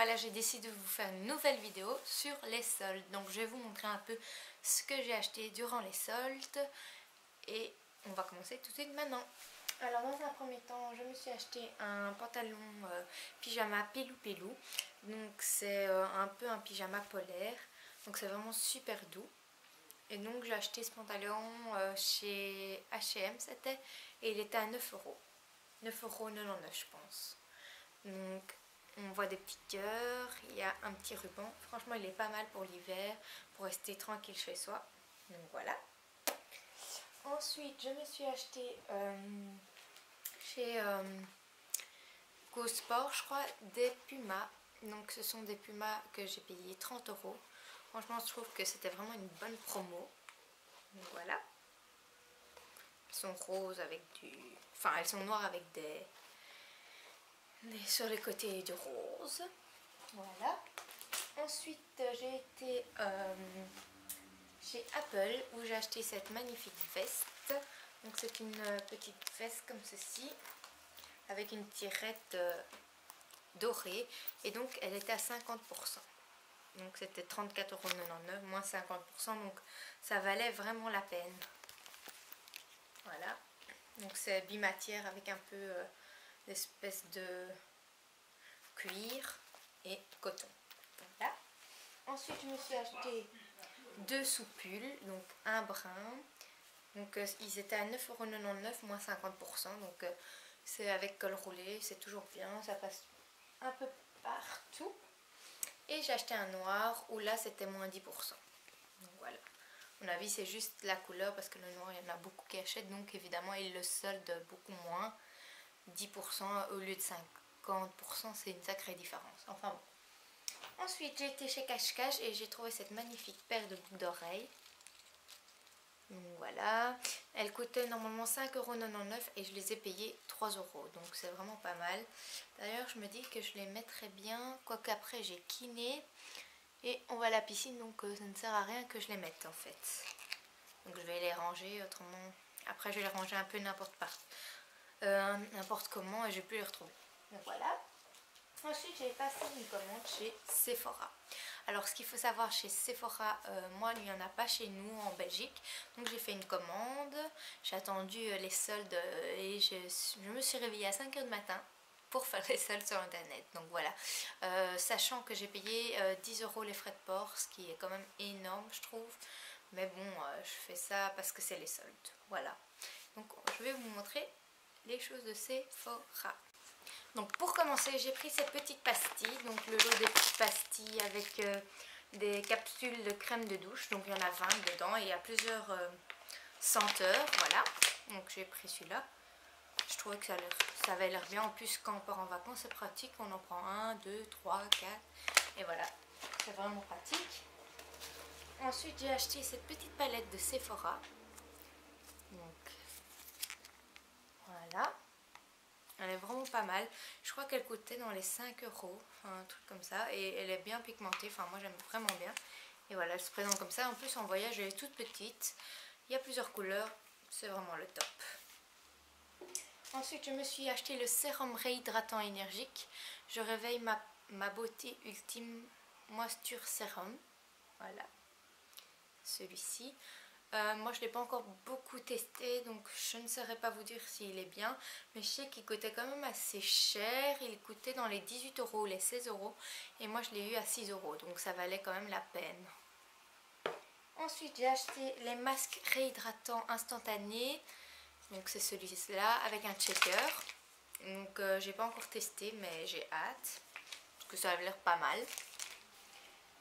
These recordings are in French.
voilà, j'ai décidé de vous faire une nouvelle vidéo sur les soldes. Donc je vais vous montrer un peu ce que j'ai acheté durant les soldes. Et on va commencer tout de suite maintenant. Alors dans un premier temps, je me suis acheté un pantalon pyjama Pilou Pilou. Donc c'est un peu un pyjama polaire. Donc c'est vraiment super doux. Et donc j'ai acheté ce pantalon chez H&M c'était. Et il était à 9 euros. 9,99 € je pense. Donc on voit des petits cœurs, il y a un petit ruban. Franchement il est pas mal pour l'hiver, pour rester tranquille chez soi. Donc voilà. Ensuite je me suis acheté chez Go Sport je crois des pumas. Donc ce sont des pumas que j'ai payé 30 €. Franchement je trouve que c'était vraiment une bonne promo. Donc voilà. Elles sont roses avec du... Enfin elles sont noires avec des sur les côtés du rose. Voilà. Ensuite j'ai été chez Apple où j'ai acheté cette magnifique veste. Donc c'est une petite veste comme ceci avec une tirette dorée et donc elle était à 50%. Donc c'était 34,99 € moins 50%, donc ça valait vraiment la peine. Voilà. Donc c'est bimatière avec un peu d'espèce de cuir et coton. Voilà. Ensuite je me suis acheté deux soupules, donc un brun. Donc ils étaient à 9,99 € moins 50%. Donc c'est avec col roulé, c'est toujours bien, ça passe un peu partout. Et j'ai acheté un noir où là c'était moins 10%. Donc voilà. À mon avis c'est juste la couleur parce que le noir il y en a beaucoup qui achètent, donc évidemment ils le soldent beaucoup moins. 10% au lieu de 50%, c'est une sacrée différence. Enfin bon. Ensuite j'ai été chez Cache Cache et j'ai trouvé cette magnifique paire de boucles d'oreilles. Donc voilà, elle coûtait normalement 5,99 € et je les ai payées 3 €, donc c'est vraiment pas mal. D'ailleurs je me dis que je les mettrais bien, quoique après j'ai kiné et on va à la piscine, donc ça ne sert à rien que je les mette en fait. Donc je vais les ranger autrement, après je vais les ranger un peu n'importe comment et je vais plus les retrouver. Donc voilà. Ensuite j'ai passé une commande chez Sephora. Alors ce qu'il faut savoir chez Sephora, moi il n'y en a pas chez nous en Belgique. Donc j'ai fait une commande, j'ai attendu les soldes et je me suis réveillée à 5 h du matin pour faire les soldes sur internet. Donc voilà, sachant que j'ai payé 10 € les frais de port, ce qui est quand même énorme je trouve. Mais bon, je fais ça parce que c'est les soldes. Voilà. Donc je vais vous montrer les choses de Sephora. Donc pour commencer j'ai pris cette petite pastille, donc le lot de petites pastilles avec des capsules de crème de douche, donc il y en a 20 dedans et il y a plusieurs senteurs, voilà. Donc j'ai pris celui-là, je trouvais que ça avait l'air bien, en plus quand on part en vacances c'est pratique, on en prend 1, 2, 3, 4 et voilà, c'est vraiment pratique. Ensuite j'ai acheté cette petite palette de Sephora, donc voilà. Elle est vraiment pas mal. Je crois qu'elle coûtait dans les 5 €, enfin un truc comme ça. Et elle est bien pigmentée, enfin moi j'aime vraiment bien. Et voilà, elle se présente comme ça. En plus en voyage elle est toute petite. Il y a plusieurs couleurs, c'est vraiment le top. Ensuite je me suis acheté le sérum réhydratant énergique. Je réveille ma beauté ultime moisture sérum. Voilà, celui-ci. Moi je ne l'ai pas encore beaucoup testé, donc je ne saurais pas vous dire s'il est bien, mais je sais qu'il coûtait quand même assez cher. Il coûtait dans les 18 € les 16 € et moi je l'ai eu à 6 €, donc ça valait quand même la peine. Ensuite j'ai acheté les masques réhydratants instantanés, donc c'est celui-là avec un checker. Donc j'ai pas encore testé mais j'ai hâte parce que ça a l'air pas mal.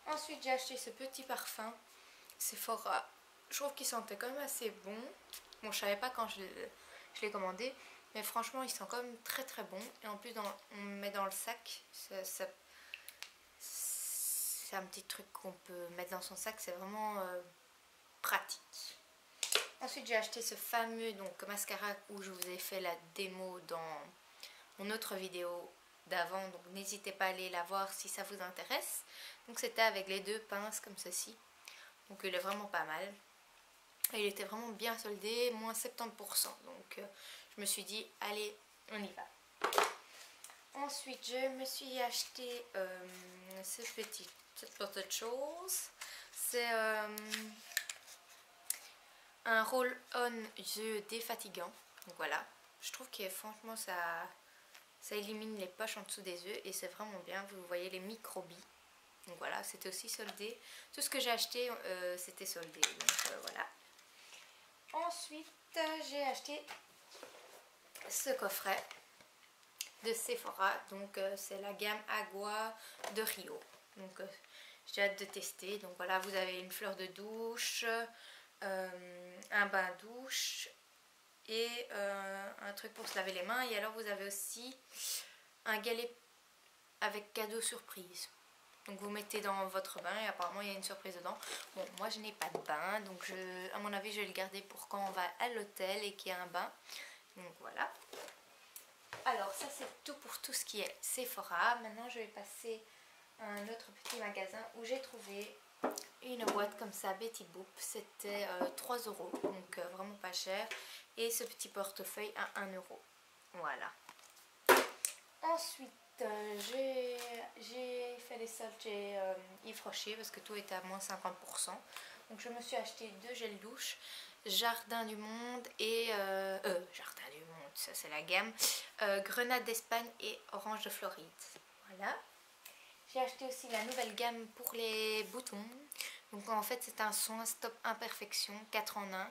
Ensuite j'ai acheté ce petit parfum Sephora. Je trouve qu'il sentait quand même assez bon. Bon, je savais pas quand je l'ai commandé, mais franchement il sent quand même très très bon. Et en plus on met dans le sac, c'est un petit truc qu'on peut mettre dans son sac, c'est vraiment pratique. Ensuite j'ai acheté ce fameux donc mascara où je vous ai fait la démo dans mon autre vidéo d'avant, donc n'hésitez pas à aller la voir si ça vous intéresse. Donc c'était avec les deux pinces comme ceci, donc il est vraiment pas mal. Et il était vraiment bien soldé, moins 70%. Donc je me suis dit, allez, on y va. Ensuite, je me suis acheté cette petite chose. C'est un roll-on yeux défatigant. Donc voilà, je trouve que franchement ça élimine les poches en dessous des yeux et c'est vraiment bien. Vous voyez les microbilles. Donc voilà, c'était aussi soldé. Tout ce que j'ai acheté, c'était soldé. Donc voilà. Ensuite, j'ai acheté ce coffret de Sephora. Donc c'est la gamme Agua de Rio. Donc j'ai hâte de tester. Donc voilà, vous avez une fleur de douche, un bain douche et un truc pour se laver les mains. Et alors vous avez aussi un galet avec cadeau surprise. Donc vous mettez dans votre bain et apparemment il y a une surprise dedans. Bon, moi je n'ai pas de bain, donc à mon avis je vais le garder pour quand on va à l'hôtel et qu'il y a un bain. Donc voilà. Alors ça c'est tout pour tout ce qui est Sephora. Maintenant je vais passer à un autre petit magasin où j'ai trouvé une boîte comme ça, Betty Boop. C'était 3 €, donc vraiment pas cher. Et ce petit portefeuille à 1 €. Voilà. Ensuite j'ai fait les soldes chez Yves Rocher parce que tout était à moins 50%. Donc je me suis acheté 2 gels douche, Jardin du Monde et Jardin du Monde, ça c'est la gamme, Grenade d'Espagne et Orange de Floride. Voilà. J'ai acheté aussi la nouvelle gamme pour les boutons. Donc en fait c'est un soin stop imperfection 4 en 1.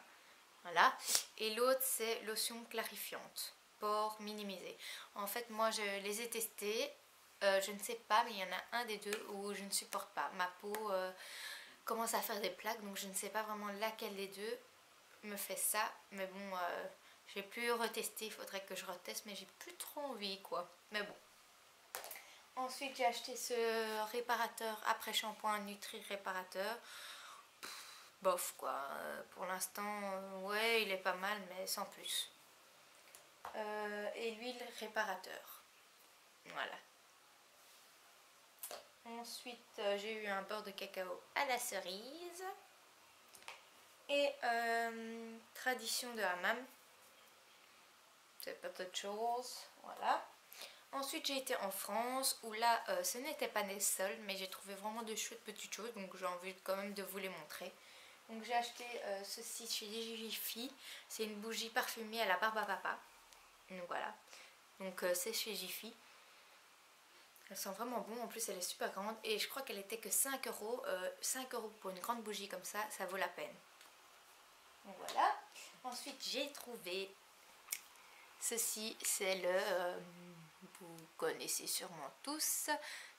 Voilà. Et l'autre c'est lotion clarifiante. Pores minimisé. En fait moi je les ai testés, je ne sais pas mais il y en a un des deux où je ne supporte pas. Ma peau commence à faire des plaques donc je ne sais pas vraiment laquelle des deux me fait ça. Mais bon j'ai pu retester, il faudrait que je reteste mais j'ai plus trop envie quoi. Mais bon. Ensuite j'ai acheté ce réparateur après shampoing Nutri réparateur. Bof quoi, pour l'instant ouais il est pas mal mais sans plus. Et l'huile réparateur. Voilà. Ensuite j'ai eu un beurre de cacao à la cerise. Et tradition de hammam. C'est pas autre chose. Voilà. Ensuite j'ai été en France où là ce n'était pas des soldes mais j'ai trouvé vraiment de chouettes petites choses donc j'ai envie quand même de vous les montrer. Donc j'ai acheté ceci chez Jiffy. C'est une bougie parfumée à la barbe à papa. Donc voilà. Donc c'est chez Jiffy. Elle sent vraiment bon, en plus elle est super grande et je crois qu'elle était que 5 €. 5 € pour une grande bougie comme ça vaut la peine. Donc voilà. Ensuite j'ai trouvé ceci, c'est le, vous connaissez sûrement tous,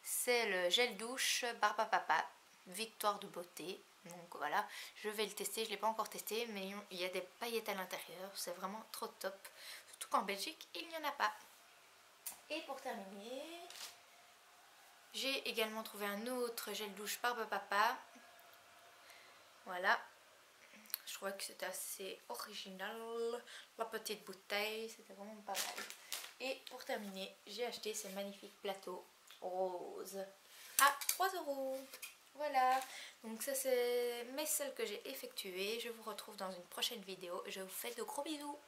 c'est le gel douche barbe à papa, Victoire de beauté. Donc voilà, je vais le tester, je ne l'ai pas encore testé mais il y a des paillettes à l'intérieur, c'est vraiment trop top. Surtout qu'en Belgique il n'y en a pas. Et pour terminer, j'ai également trouvé un autre gel douche barbe à papa. Voilà. Je trouvais que c'était assez original. La petite bouteille, c'était vraiment pas mal. Et pour terminer, j'ai acheté ce magnifique plateau rose à 3 €. Voilà, donc ça c'est mes soldes que j'ai effectués. Je vous retrouve dans une prochaine vidéo. Je vous fais de gros bisous.